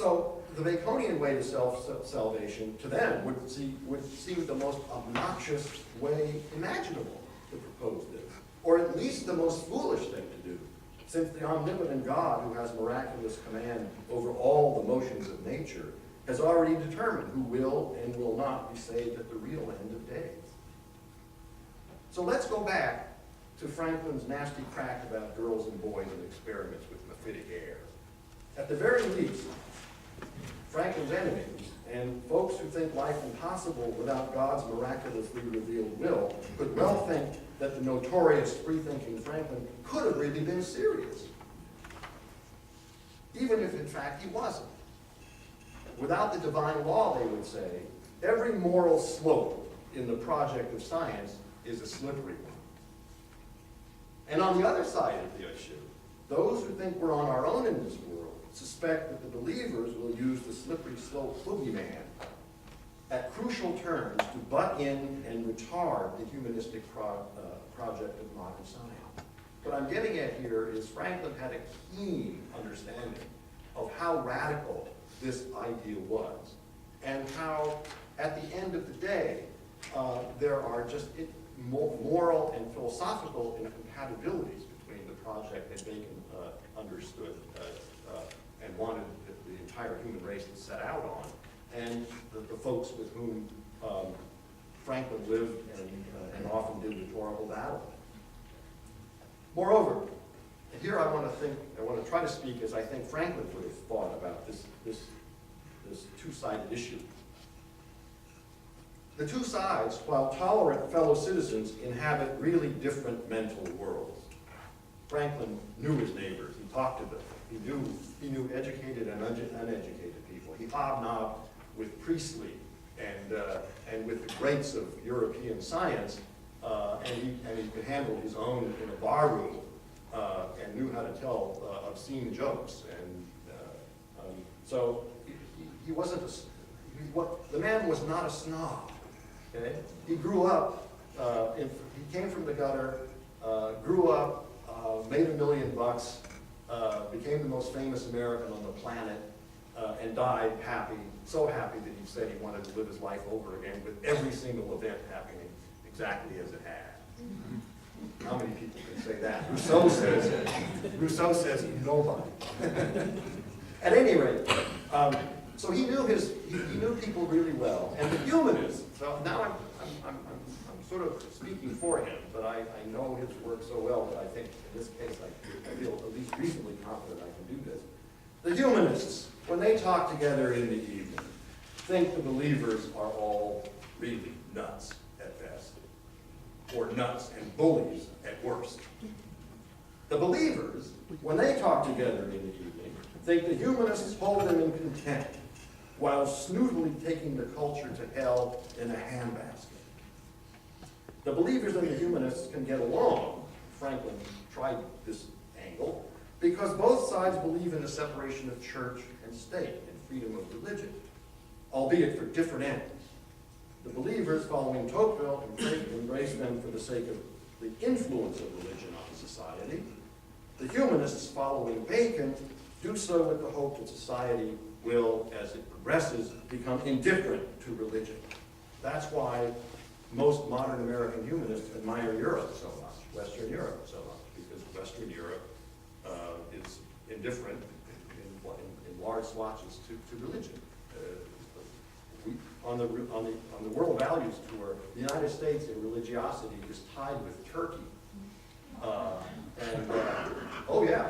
So the Baconian way to self-salvation, to them, would seem the most obnoxious way imaginable to propose this, or at least the most foolish thing to do, since the omnipotent God, who has miraculous command over all the motions of nature, has already determined who will and will not be saved at the real end of days. So let's go back to Franklin's nasty crack about girls and boys and experiments with mephitic air. At the very least, Franklin's enemies and folks who think life impossible without God's miraculously revealed will could well think that the notorious free-thinking Franklin could have really been serious, even if in fact he wasn't. Without the divine law, they would say, every moral slope in the project of science is a slippery one. And on the other side of the issue, those who think we're on our own in this world suspect that the believers will use the slippery slope boogeyman at crucial turns to butt in and retard the humanistic project of modern science. What I'm getting at here is Franklin had a keen understanding of how radical this idea was, and how, at the end of the day, there are just moral and philosophical incompatibilities between the project that Bacon understood and wanted the entire human race to set out on, and the folks with whom Franklin lived and often did rhetorical battle. Moreover, here I want to try to speak as I think Franklin would have thought about this two-sided issue. The two sides, while tolerant fellow citizens, inhabit really different mental worlds. Franklin knew his neighbors. He talked to them. He knew educated and uneducated people. He hobnobbed with Priestley and with the greats of European science, and he could handle his own in a bar room and knew how to tell obscene jokes. And so he wasn't the man was not a snob. Okay? He grew up. He came from the gutter. Grew up. Made $1 million. Became the most famous American on the planet, and died happy, so happy that he said he wanted to live his life over again with every single event happening exactly as it had. How many people can say that? Rousseau says nobody. At any rate, so he knew people really well, and the humanists. So now I'm sort of speaking for him, but I know his work so well that I think in this case I feel at least reasonably confident I can do this. The humanists, when they talk together in the evening, think the believers are all really nuts at best, or nuts and bullies at worst. The believers, when they talk together in the evening, think the humanists hold them in contempt, while snootily taking the culture to hell in a handbasket. The believers and the humanists can get along. Franklin tried this angle, because both sides believe in the separation of church and state and freedom of religion, albeit for different ends. The believers, following Tocqueville, embrace them for the sake of the influence of religion on society. The humanists, following Bacon, do so with the hope that society will, as it progresses, become indifferent to religion. That's why most modern American humanists admire Europe so much, Western Europe so much, because Western Europe is indifferent in large swatches to religion. On the World Values Tour, the United States in religiosity is tied with Turkey. Oh yeah.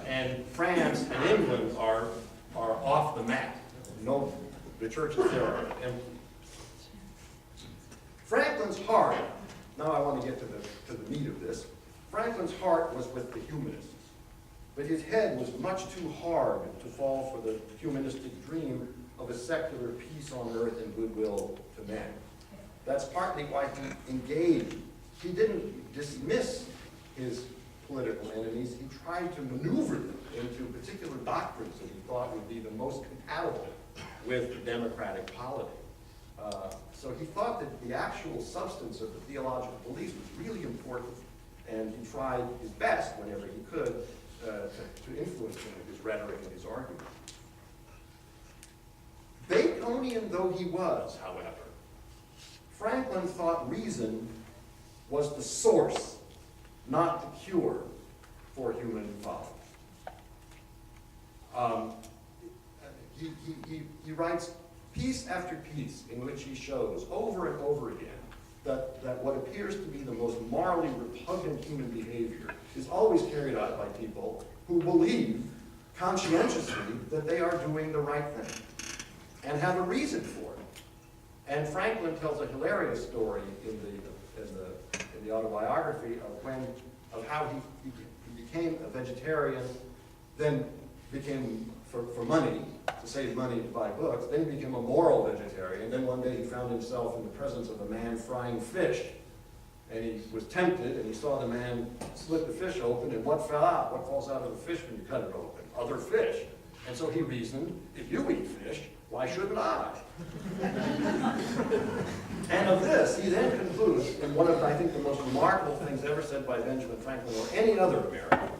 And France and England are off the map. No, the churches there are empty. Franklin's heart, now I want to get to the meat of this. Franklin's heart was with the humanists, but his head was much too hard to fall for the humanistic dream of a secular peace on earth and goodwill to men. That's partly why he engaged. He didn't dismiss his political enemies. He tried to maneuver them into particular doctrines that he thought would be the most compatible with democratic polity. So he thought that the actual substance of the theological beliefs was really important, and he tried his best whenever he could to influence them with his rhetoric and his argument. Newtonian though he was, however, Franklin thought reason was the source, not the cure, for human folly. He writes piece after piece in which he shows over and over again that what appears to be the most morally repugnant human behavior is always carried out by people who believe conscientiously that they are doing the right thing and have a reason for it. And Franklin tells a hilarious story in the autobiography of how he became a vegetarian, then became, for money, to save money to buy books, then he became a moral vegetarian. Then one day he found himself in the presence of a man frying fish. And he was tempted, and he saw the man split the fish open, and what fell out? What falls out of the fish when you cut it open? Other fish. And so he reasoned, if you eat fish, why shouldn't I? And of this, he then concludes, in one of, I think, the most remarkable things ever said by Benjamin Franklin or any other American,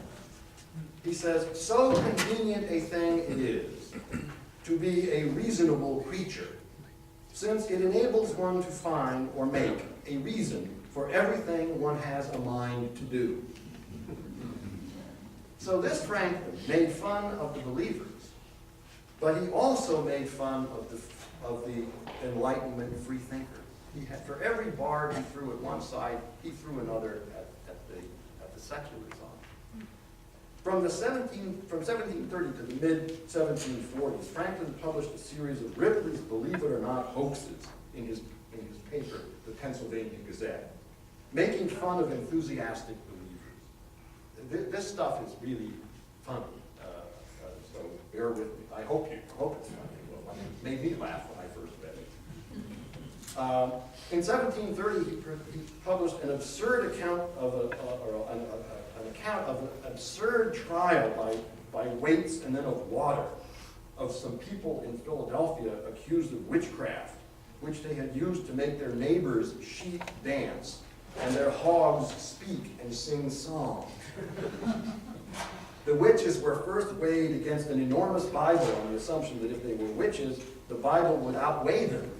he says, so convenient a thing it is to be a reasonable creature, since it enables one to find or make a reason for everything one has a mind to do. So this Franklin made fun of the believers, but he also made fun of the Enlightenment free thinkers. He had, for every barb he threw at one side, he threw another at the secularism. From 1730 to the mid-1740s, Franklin published a series of Ripley's Believe It or Not hoaxes in his paper, the Pennsylvania Gazette, making fun of enthusiastic believers. This stuff is really funny, so bear with me. I hope it's funny. Well, it made me laugh when I first read it. In 1730, he published an absurd account of an absurd trial by weights and then of water of some people in Philadelphia accused of witchcraft, which they had used to make their neighbors' sheep dance and their hogs speak and sing songs. The witches were first weighed against an enormous Bible on the assumption that if they were witches, the Bible would outweigh them.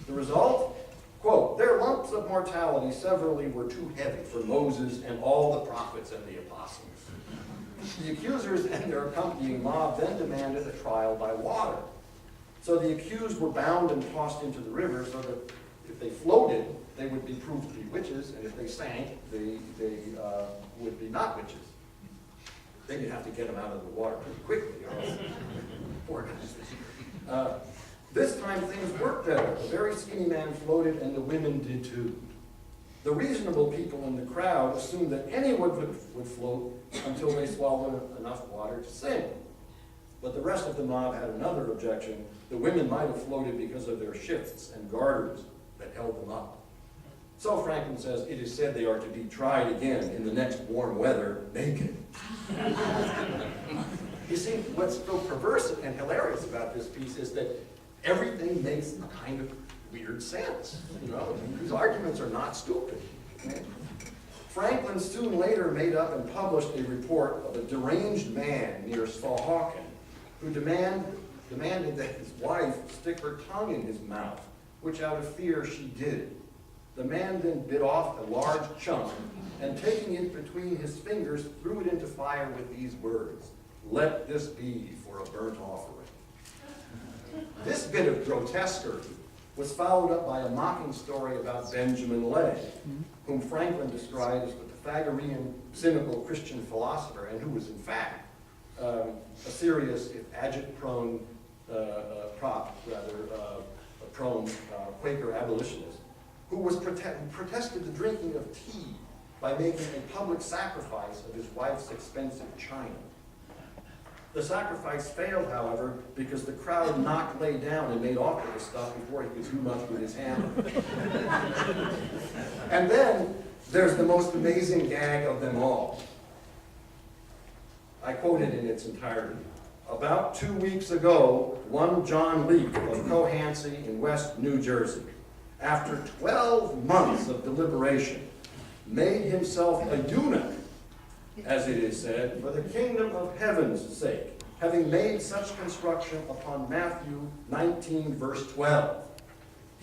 The result? Quote, their lumps of mortality severally were too heavy for Moses and all the prophets and the apostles. The accusers and their accompanying mob then demanded a trial by water. So the accused were bound and tossed into the river so that if they floated, they would be proved to be witches, and if they sank, they would be not witches. Then you'd have to get them out of the water pretty quickly. Poor guys. This time things worked better. The very skinny man floated and the women did too. The reasonable people in the crowd assumed that anyone would float until they swallowed enough water to sink. But the rest of the mob had another objection. The women might have floated because of their shifts and garters that held them up. So Franklin says, it is said they are to be tried again in the next warm weather, naked. You see, what's so perverse and hilarious about this piece is that everything makes a kind of weird sense. You know, these arguments are not stupid. Franklin soon later made up and published a report of a deranged man near Swahawken who demanded that his wife stick her tongue in his mouth, which out of fear she did. The man then bit off a large chunk and taking it between his fingers, threw it into fire with these words, "Let this be for a burnt offering." This bit of grotesquerie was followed up by a mocking story about Benjamin Lay, whom Franklin described as the Pythagorean, cynical Christian philosopher, and who was in fact a serious, if agit-prone, prone Quaker abolitionist, who was protested the drinking of tea by making a public sacrifice of his wife's expensive china. The sacrifice failed, however, because the crowd knocked Lay down and made off with the stuff before he could do much with his hammer. And then there's the most amazing gag of them all. I quote it in its entirety. About 2 weeks ago, one John Leake of Cohansey in West New Jersey, after 12 months of deliberation, made himself a eunuch, as it is said, for the kingdom of heaven's sake, having made such construction upon Matthew 19, verse 12.